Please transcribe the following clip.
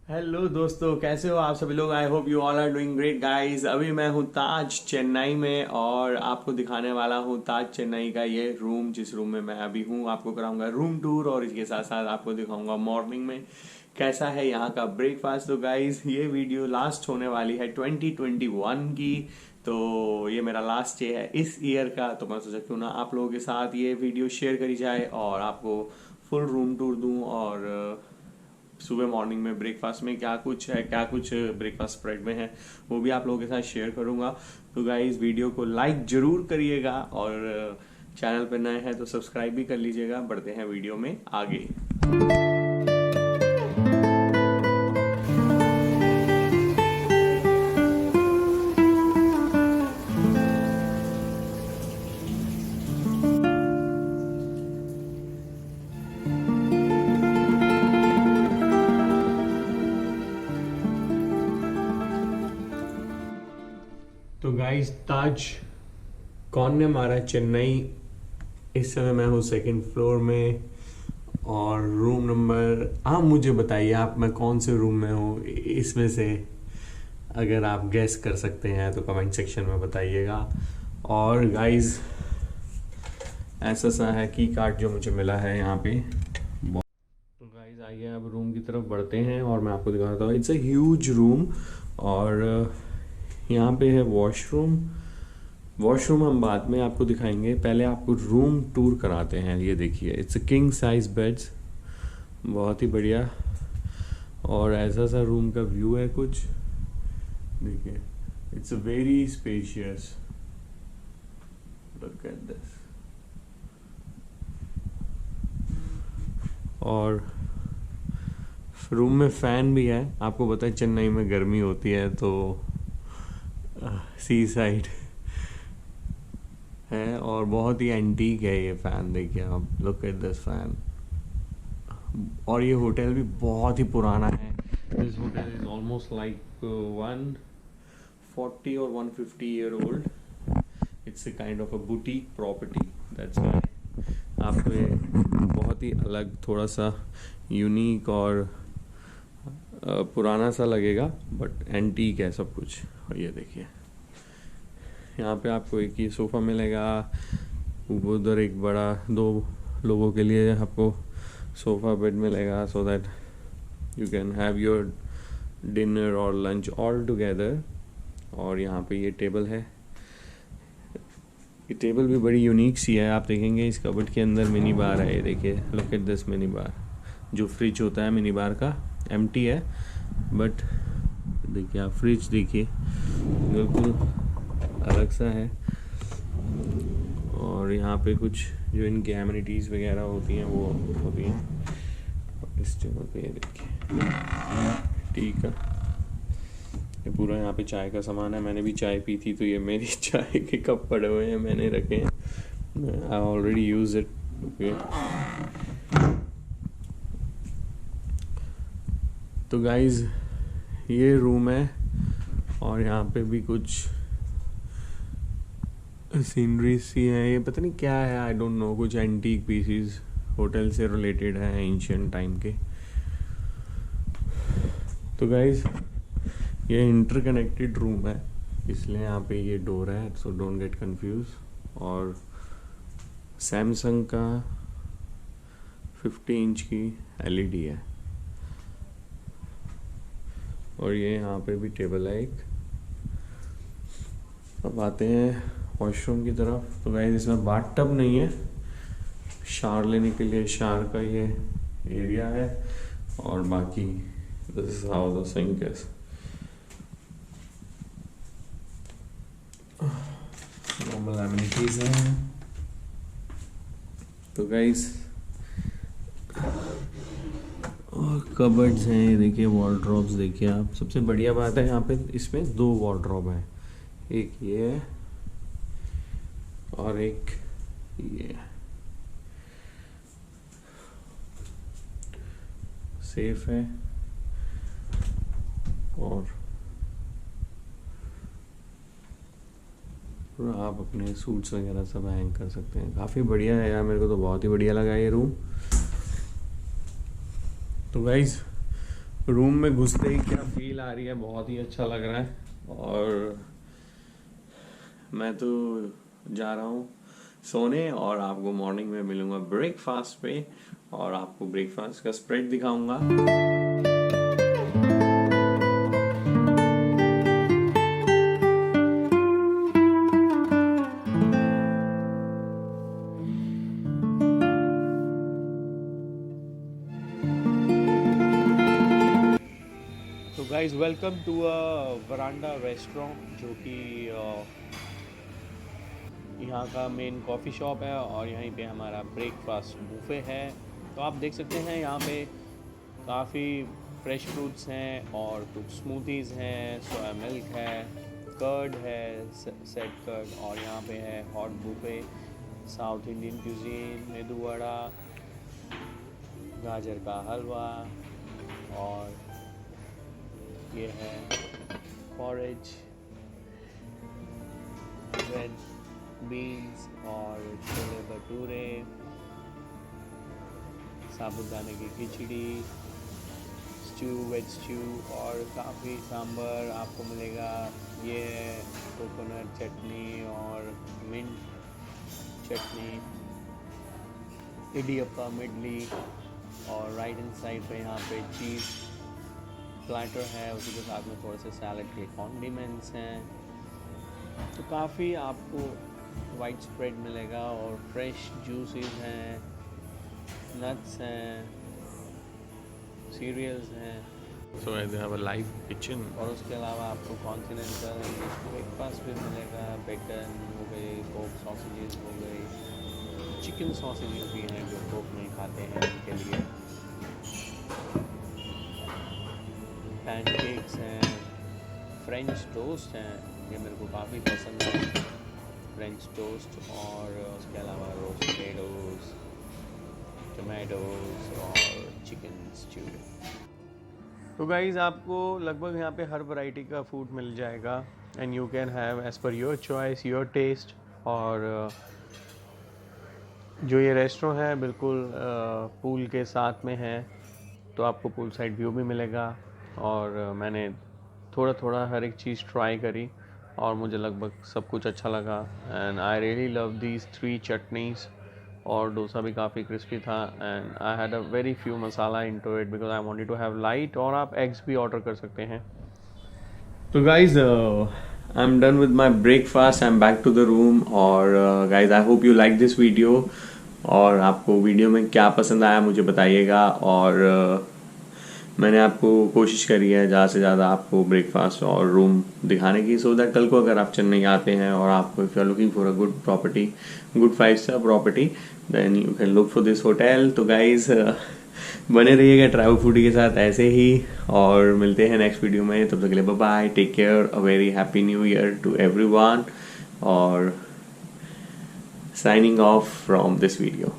Hello दोस्तों, कैसे हो आप सभी लोग। I hope you all are doing great guys. अभी मैं हूँ ताज चेन्नई में और आपको दिखाने वाला हूँ ताज चेन्नई का ये रूम, जिस रूम में मैं अभी हूँ। आपको कराऊंगा रूम टूर और इसके साथ साथ आपको दिखाऊंगा मॉर्निंग में कैसा है यहाँ का ब्रेकफास्ट। तो गाइस, ये वीडियो लास्ट होने वाली है 2021 की। तो ये मेरा लास्ट डे है इस ईयर का, तो मैं सोचा क्यों ना आप लोगों के साथ ये वीडियो शेयर करी जाए और आपको फुल रूम टूर दूं और सुबह मॉर्निंग में ब्रेकफास्ट में क्या कुछ है, क्या कुछ ब्रेकफास्ट स्प्रेड में है, वो भी आप लोगों के साथ शेयर करूंगा। तो गाइस, वीडियो को लाइक जरूर करिएगा और चैनल पर नए हैं तो सब्सक्राइब भी कर लीजिएगा। बढ़ते हैं वीडियो में आगे। तो गाइस, ताज कौन ने मारा चेन्नई। इस समय मैं हूँ सेकंड फ्लोर में और रूम नंबर, आप मुझे बताइए आप मैं कौन से रूम में हूँ इसमें से। अगर आप गेस कर सकते हैं तो कमेंट सेक्शन में बताइएगा। और गाइस, ऐसा सा है की कार्ड जो मुझे मिला है यहाँ पे। तो गाइस, आइए अब रूम की तरफ बढ़ते हैं और मैं आपको दिखाता हूँ। इट्स अ ह्यूज रूम और यहाँ पे है वॉशरूम। वॉशरूम हम बाद में आपको दिखाएंगे, पहले आपको रूम टूर कराते हैं। ये देखिए, it's a king size beds, बहुत ही बढ़िया। और ऐसा सा रूम का व्यू है कुछ, देखिए। It's a very spacious, look at this. और रूम में फैन भी है। आपको पता है चेन्नई में गर्मी होती है, तो सी साइड है और बहुत ही एंटीक है ये फैन। देखिए आप, लुक एट दिस फैन। और ये होटल भी बहुत ही पुराना है। This hotel is almost like 140 और 150 year old. It's a kind of a boutique property, that's why आपको ये बहुत ही अलग, थोड़ा सा यूनिक और पुराना सा लगेगा, बट एंटीक है सब कुछ। और ये देखिए, यहाँ पे आपको एक ही सोफ़ा मिलेगा, उधर एक बड़ा 2 लोगों के लिए आपको सोफ़ा बेड मिलेगा, so that you can have your dinner और लंच ऑल टुगेदर। और यहाँ पे ये टेबल है। ये टेबल भी बड़ी यूनिक सी है। आप देखेंगे इस कबर्ड के अंदर मिनी बार है। ये देखिए, look at this mini bar. जो फ्रिज होता है मिनी बार का, एम्प्टी है, बट देखिए आप फ्रिज देखिए, बिल्कुल अलग सा है। और यहाँ पे कुछ जो इनकी एमिनिटीज़ वगैरह होती हैं वो होती हैं। इस टेबल पे ये देखिए, टी का, ये पूरा यहाँ पे चाय का सामान है। मैंने भी चाय पी थी, तो ये मेरी चाय के कप पड़े हुए हैं, मैंने रखे हैं। I already use it. Okay, तो गाइज ये रूम है और यहाँ पे भी कुछ सीनरी सी है। ये पता नहीं क्या है, आई डोंट नो। कुछ एंटीक पीसीज होटल से रिलेटेड है, एंशियंट टाइम के। तो गाइज, ये इंटरकनेक्टेड रूम है, इसलिए यहाँ पे ये डोर है, सो डोंट गेट कंफ्यूज। और सैमसंग का 50 इंच की एलईडी है। और ये यहाँ पे भी टेबल है एक। अब आते हैं वॉशरूम की तरफ। तो गाइस, इसमें बाथ टब नहीं है, शावर लेने के लिए शावर का ये एरिया है। और बाकी this is how the sink is. Normal amenities हैं। तो गाइस, और कबर्ड्स हैं, ये देखिए, वॉर्डरोब्स देखिए आप। सबसे बढ़िया बात है यहाँ पे, इसमें 2 वॉर्डरोब हैं, एक ये है और एक ये। सेफ है और आप अपने सूट्स वगैरह सब हैंग कर सकते हैं। काफ़ी बढ़िया है यार, मेरे को तो बहुत ही बढ़िया लगा ये रूम। तो गाइज, रूम में घुसते ही क्या फील आ रही है, बहुत ही अच्छा लग रहा है। और मैं तो जा रहा हूँ सोने और आपको मॉर्निंग में मिलूँगा ब्रेकफास्ट पे और आपको ब्रेकफास्ट का स्प्रेड दिखाऊंगा। तो guys welcome to a veranda restaurant, जो कि यहाँ का मेन कॉफ़ी शॉप है और यहीं पे हमारा ब्रेकफास्ट बुफे है। तो आप देख सकते हैं यहाँ पे काफ़ी फ्रेश फ्रूट्स हैं और कुछ स्मूथीज़ हैं, सोया मिल्क है, कर्ड है, सेट कर्ड, और यहाँ पे है hot buffet, south Indian cuisine, medu vada, गाजर का हलवा, और ये है पॉरेज, रेड बीन्स और छोले भटूरे, साबुदाने की खिचड़ी, स्टू, वेज स्टू, और काफ़ी सांभर आपको मिलेगा। ये है कोकोनट चटनी और मिंट चटनी, इडियप्पम इडली, और राइट हैंड साइड पे यहाँ पे चीज़ प्लाटर है, उसी के साथ में थोड़े से सैलड के कॉन्डिमेंट्स हैं। तो काफ़ी आपको वाइट स्प्रेड मिलेगा और फ्रेश जूसेस हैं, नट्स हैं, सीरियल्स हैं। So they have a live kitchen. और उसके अलावा आपको कॉन्टिनेंटल इंग्लिश ब्रेकफास्ट भी मिलेगा। बेकन हो गई, पोर्क सॉसेजेस हो गई, चिकन सॉसेजेस भी हैं जो पोर्क नहीं खाते हैं उनके लिए, पैनकेक्स हैं, फ्रेंच टोस्ट हैं, ये मेरे को काफ़ी पसंद है, फ्रेंच टोस्ट, और उसके अलावा रोस्ट पोटैटोज, टमाटोज और चिकन स्टू। तो गाइज़ आपको लगभग यहाँ पे हर वैरायटी का फूड मिल जाएगा and you can have as per your choice, your taste. और जो ये रेस्टोरेंट है बिल्कुल पूल के साथ में है, तो आपको पूल साइड व्यू भी मिलेगा। और मैंने थोड़ा थोड़ा हर एक चीज़ ट्राई करी और मुझे लगभग सब कुछ अच्छा लगा। And I really love these 3 chutneys, और डोसा भी काफ़ी क्रिस्पी था। And I had a very few masala into it because I wanted to have light. और आप एग्स भी ऑर्डर कर सकते हैं। तो guys I am done with my breakfast, I am back to the room. और guys I hope you like this video, और आपको वीडियो में क्या पसंद आया मुझे बताइएगा। और मैंने आपको कोशिश करी है ज़्यादा से ज़्यादा आपको ब्रेकफास्ट और रूम दिखाने की, सो दैट कल को अगर आप चेन्नई आते हैं और आपको if you are looking for a good property, good 5 star property, then you can look for this hotel. तो गाइज बने रहिएगा ट्रैवल फूडी के साथ ऐसे ही, और मिलते हैं नेक्स्ट वीडियो में। तब तक के लिए bye bye, take care, a very happy new year to everyone, और signing off from this video.